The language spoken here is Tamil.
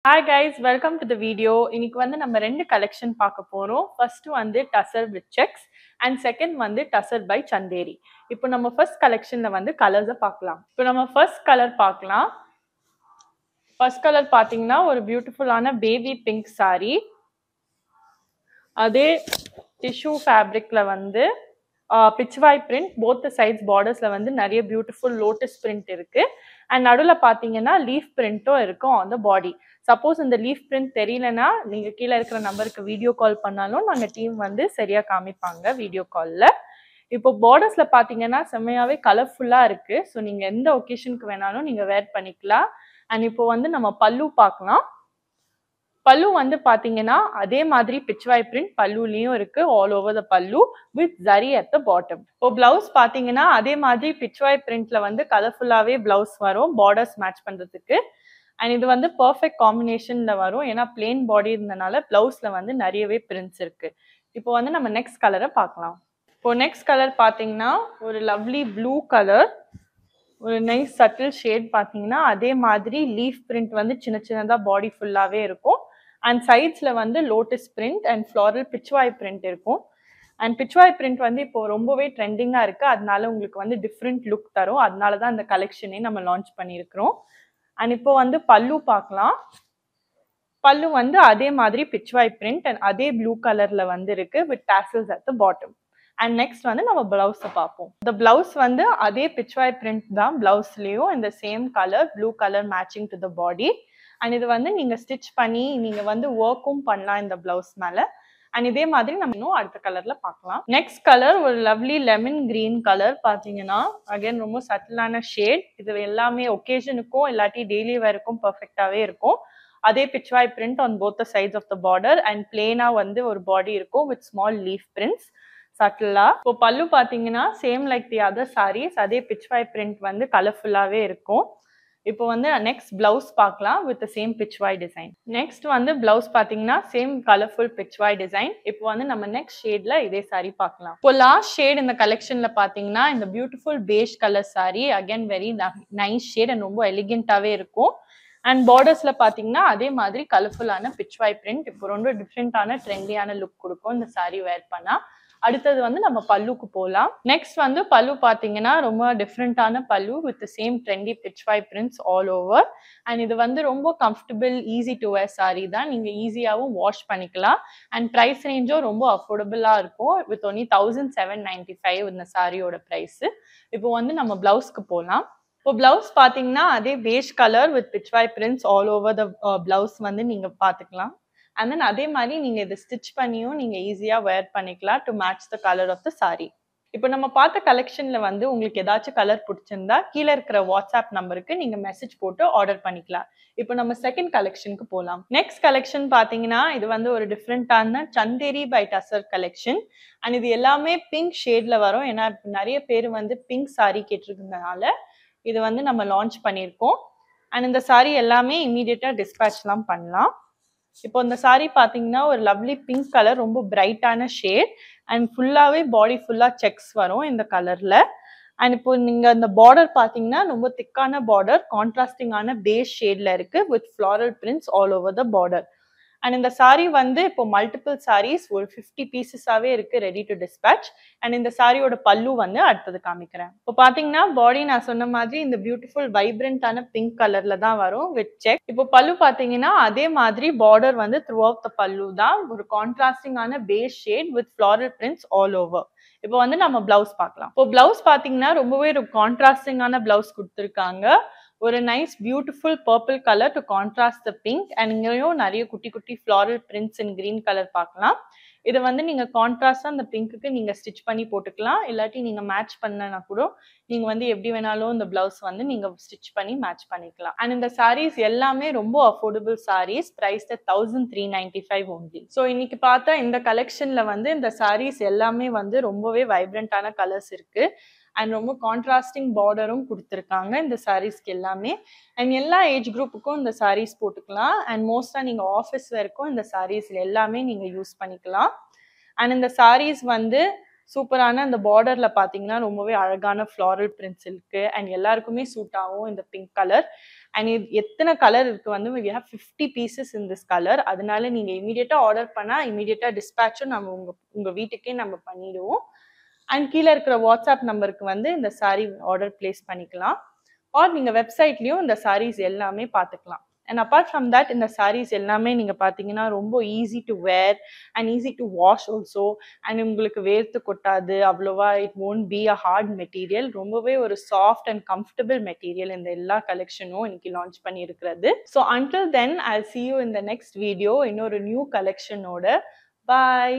Hi guys, welcome to the video. இன்னைக்கு வந்து நம்ம ரெண்டு கலெக்ஷன் பார்க்க போறோம். ஃபர்ஸ்ட் வந்து tussar with sex and second வந்து டசர் பை சந்தேரி. இப்போ நம்ம ஃபர்ஸ்ட் கலெக்ஷன்ல வந்து கலர்ஸை பார்க்கலாம். இப்போ நம்ம ஃபர்ஸ்ட் கலர் பார்க்கலாம். ஃபர்ஸ்ட் கலர் பார்த்தீங்கன்னா ஒரு பியூட்டிஃபுல்லான பேபி பிங்க் saree. அதே டிஷ்யூ ஃபேப்ரிக்ல வந்து பிச்வாய் பிரிண்ட் போத் சைட்ஸ் பார்டர்ஸ்ல வந்து நிறைய பியூட்டிஃபுல் லோட்டஸ் பிரிண்ட் இருக்கு அண்ட் நடுவில் பார்த்தீங்கன்னா லீஃப் பிரிண்ட்டும் இருக்கும் ஆன் த பாடி. சப்போஸ் இந்த லீஃப் பிரிண்ட் தெரியலனா நீங்க கீழே இருக்கிற நம்பருக்கு வீடியோ கால் பண்ணாலும் நாங்க டீம் வந்து சரியா காமிப்பாங்க வீடியோ கால்ல. இப்போ பார்டர்ஸ்ல பாத்தீங்கன்னா செம்மையாவே கலர்ஃபுல்லா இருக்கு. ஸோ நீங்க எந்த ஒகேஷனுக்கு வேணாலும் நீங்க வேர் பண்ணிக்கலாம். அண்ட் இப்போ வந்து நம்ம பல்லு பார்க்கலாம். பல்லு வந்து பாத்தீங்கன்னா அதே மாதிரி பிச்வாய் பிரிண்ட் பல்லுலயும் இருக்கு ஆல் ஓவர் த பல்லு with zari at the bottom. இப்போ பிளவுஸ் பாத்தீங்கன்னா அதே மாதிரி பிச்வாய் பிரிண்ட்ல வந்து கலர்ஃபுல்லாவே பிளவுஸ் வரும் பார்டர்ஸ் மேட்ச் பண்றதுக்கு. அண்ட் இது வந்து பர்ஃபெக்ட் காம்பினேஷன்ல வரும் ஏன்னா பிளெயின் பாடி இருந்தனால பிளவுஸ்ல வந்து நிறையவே பிரிண்ட்ஸ் இருக்கு. இப்போ வந்து நம்ம நெக்ஸ்ட் கலரை பார்க்கலாம். இப்போ நெக்ஸ்ட் கலர் பாத்தீங்கன்னா ஒரு லவ்லி ப்ளூ கலர், ஒரு நைஸ் சட்டில் ஷேட் பாத்தீங்கன்னா அதே மாதிரி லீஃப் பிரிண்ட் வந்து சின்ன சின்னதா பாடி ஃபுல்லாவே இருக்கும் அண்ட் சைட்ஸ்ல வந்து lotus print and floral pichwai print இருக்கும். அண்ட் பிச்வாய் பிரிண்ட் வந்து இப்போ ரொம்பவே ட்ரெண்டிங்கா இருக்கு, அதனால உங்களுக்கு வந்து டிஃப்ரெண்ட் லுக் தரும். அதனால தான் இந்த கலெக்ஷனே நம்ம லான்ச் பண்ணியிருக்கிறோம். அண்ட் இப்போ வந்து பல்லு பார்க்கலாம். பல்லு வந்து அதே மாதிரி பிச்வாய் பிரிண்ட் அண்ட் அதே ப்ளூ கலர்ல வந்து இருக்கு with tassels at the bottom. And next வந்து நம்ம பிளவுஸை பார்ப்போம். இந்த பிளவுஸ் வந்து அதே பிச்வாய் பிரிண்ட் தான் பிளவுஸ்லயும் இந்த same colour blue colour matching to the body. And இது வந்து நீங்க ஸ்டிச் பண்ணி நீங்க வந்து ஒர்க்கும் பண்ணலாம் இந்த பிளவுஸ் மேல. அண்ட் இதே மாதிரி நம்ம இன்னும் அடுத்த கலர்ல பார்க்கலாம். நெக்ஸ்ட் கலர் ஒரு லவ்லி லெமன் கிரீன் கலர் பாத்தீங்கன்னா அகைன் ரொம்ப சட்டிலான ஷேட். இது எல்லாமே ஒகேஷனுக்கும் இல்லாட்டி டெய்லி வேருக்கும் பர்ஃபெக்டாவே இருக்கும். அதே Pichwai print on both the sides of the border and பிளேனா வந்து ஒரு பாடி இருக்கும் வித் ஸ்மால் லீஃப் பிரிண்ட்ஸ் சட்டிலா. இப்போ பல்லு பாத்தீங்கன்னா same like the other sarees அதே பிச்வாய் பிரிண்ட் வந்து கலர்ஃபுல்லாவே இருக்கும். இப்போ வந்து நெக்ஸ்ட் பிளவுஸ் பார்க்கலாம் with same Pichwai design. Next வந்து பிளவுஸ் பாத்தீங்கன்னா சேம் கலர்ஃபுல் பிச்வாய் டிசைன். இப்போ வந்து நம்ம நெக்ஸ்ட் ஷேட்ல இதே சாரி பார்க்கலாம். இப்போ லாஸ்ட் ஷேட் இந்த கலெக்ஷன்ல பாத்தீங்கன்னா இந்த பியூட்டிஃபுல் பேஷ் colour sorry again very nice shade and ரொம்ப எலிகென்ட்டாவே இருக்கும். அண்ட் பார்டர்ஸ்ல பாத்தீங்கன்னா அதே மாதிரி கலர்ஃபுல்லான பிச்வாய் பிரிண்ட் இப்போ ரொம்ப டிஃப்ரெண்டான ட்ரெண்டியான லுக் கொடுக்கும் இந்த சாரி வேர் பண்ணா. அடுத்தது வந்து நம்ம பல்லுக்கு போகலாம். நெக்ஸ்ட் வந்து பல்லு பாத்தீங்கன்னா ரொம்ப டிஃப்ரெண்டான pallu with same trendy pichwai prints all over. And இது வந்து ரொம்ப comfortable easy to wear sari தான், நீங்க ஈஸியாவும் வாஷ் பண்ணிக்கலாம். அண்ட் பிரைஸ் ரேஞ்சும் ரொம்ப அஃபோர்டபுளா இருக்கும் வித் ஒன்லி 1795 இந்த சாரியோட பிரைஸ். இப்போ வந்து நம்ம பிளவுஸ்க்கு போகலாம். இப்போ பிளவுஸ் பாத்தீங்கன்னா அதே பேஷ் colour with pichwai prints all over the blouse வந்து நீங்க பாத்துக்கலாம். அண்ட் தென் அதே மாதிரி நீங்க இதை ஸ்டிச் பண்ணியும் நீங்க ஈஸியா வேர் பண்ணிக்கலாம் to match the colour of the sari. இப்போ நம்ம பார்த்த கலெக்ஷன்ல வந்து உங்களுக்கு ஏதாச்சும் கலர் பிடிச்சிருந்தா கீழே இருக்கிற வாட்ஸ்அப் நம்பருக்கு நீங்க மெசேஜ் போட்டு ஆர்டர் பண்ணிக்கலாம். இப்போ நம்ம செகண்ட் கலெக்ஷனுக்கு போகலாம். நெக்ஸ்ட் கலெக்ஷன் பாத்தீங்கன்னா இது வந்து ஒரு டிஃப்ரெண்டான Chanderi by tussar collection. And இது எல்லாமே பிங்க் ஷேட்ல வரும் ஏன்னா நிறைய பேர் வந்து பிங்க் சாரி கேட்டிருக்கிறதுனால இது வந்து நம்ம லான்ச் பண்ணியிருக்கோம். அண்ட் இந்த சாரி எல்லாமே இமீடியட்டா டிஸ்பேச்லாம் பண்ணலாம். இப்போ இந்த சாரி பாத்தீங்கன்னா ஒரு லவ்லி பிங்க் கலர் ரொம்ப பிரைட்டான ஷேட் அண்ட் ஃபுல்லாவே பாடி ஃபுல்லா செக்ஸ் வரும் இந்த கலர்ல. அண்ட் இப்போ நீங்க இந்த பார்டர் பாத்தீங்கன்னா ரொம்ப திக்கான பார்டர் கான்ட்ராஸ்டிங்கான பேஸ் ஷேட்ல இருக்கு with floral prints all over the border. And இந்த சாரி வந்து இப்போ மல்டிபிள் சாரீஸ் ஒரு 50 பீசஸாவே இருக்கு ரெடி டு டிஸ்பேச். அண்ட் இந்த சாரியோட பல்லு வந்து அடுத்தது காமிக்கிறேன். இப்போ பாத்தீங்கன்னா பாடி நான் சொன்ன மாதிரி இந்த பியூட்டிஃபுல் வைப்ரண்டான பிங்க் கலர்ல தான் வரும் வித் செக். இப்போ பல்லு பாத்தீங்கன்னா அதே மாதிரி பார்டர் வந்து த்ரூ அவுட் த பல்லு தான் ஒரு கான்ட்ராஸ்டிங்கான base shade with floral prints all over. இப்போ வந்து நம்ம பிளவுஸ் பார்க்கலாம். இப்போ பிளவுஸ் பாத்தீங்கன்னா ரொம்பவே ஒரு கான்ட்ராஸ்டிங்கான பிளவுஸ் கொடுத்துருக்காங்க. ஒரு nice beautiful purple colour to contrast the pink and இங்கேயும் நிறைய குட்டி குட்டி ஃப்ளாரல் பிரிண்ட்ஸ் இன் கிரீன் கலர் பார்க்கலாம். இதை வந்து நீங்க கான்ட்ராஸ்டா அந்த பிங்க்குக்கு நீங்க ஸ்டிச் பண்ணி போட்டுக்கலாம், இல்லாட்டி நீங்க மேட்ச் பண்ணனா கூட நீங்க வந்து எப்படி வேணாலும் இந்த பிளவுஸ் வந்து நீங்க ஸ்டிச் பண்ணி மேட்ச் பண்ணிக்கலாம். அண்ட் இந்த சாரீஸ் எல்லாமே ரொம்ப affordable saris, price 1395 only. So இன்னைக்கு பார்த்தா இந்த கலெக்ஷன்ல வந்து இந்த சாரீஸ் எல்லாமே வந்து ரொம்பவே வைப்ரண்டான கலர்ஸ் இருக்கு அண்ட் ரொம்ப கான்ட்ராஸ்டிங் பார்டரும் கொடுத்துருக்காங்க இந்த சாரீஸ்க்கு எல்லாமே. அண்ட் எல்லா ஏஜ் குரூப்புக்கும் இந்த சாரீஸ் போட்டுக்கலாம் அண்ட் மோஸ்டா நீங்க ஆஃபீஸ் வரைக்கும் இந்த சாரீஸ் எல்லாமே நீங்க யூஸ் பண்ணிக்கலாம். அண்ட் இந்த சாரீஸ் வந்து சூப்பரான அந்த பார்டர்ல பாத்தீங்கன்னா ரொம்பவே அழகான ஃப்ளாரல் பிரிண்ட்ஸ் இருக்கு அண்ட் எல்லாருக்குமே சூட் ஆகும் இந்த பிங்க் கலர். அண்ட் எத்தனை கலர் இருக்கு வந்து we have 50 pieces in this color. அதனால நீங்க இமீடியட்டா ஆர்டர் பண்ணா இமீடியட்டா டிஸ்பேச்சும் நம்ம உங்க வீட்டுக்கே நம்ம பண்ணிடுவோம். அண்ட் கீழே இருக்கிற வாட்ஸ்அப் நம்பருக்கு வந்து இந்த சாரி ஆர்டர் பிளேஸ் பண்ணிக்கலாம். ஆர் நீங்க வெப்சைட்லயும் இந்த சாரீஸ் எல்லாமே பார்த்துக்கலாம். அண்ட் அப்பார்ட் ஃப்ரம் தட் இந்த சாரீஸ் எல்லாமே நீங்க பார்த்தீங்கன்னா ரொம்ப easy to wear and easy to wash also. And உங்களுக்கு வேர்த்து கொட்டாது அவ்வளோவா. It won't be a hard material. ரொம்பவே ஒரு சாஃப்ட் அண்ட் கம்ஃபர்டபிள் மெட்டீரியல் இந்த எல்லா கலெக்ஷனும் இன்னைக்கு லான்ச் பண்ணியிருக்கிறது. So until then I'll see you in the next video இன்னொரு நியூ கலெக்ஷனோட. Bye.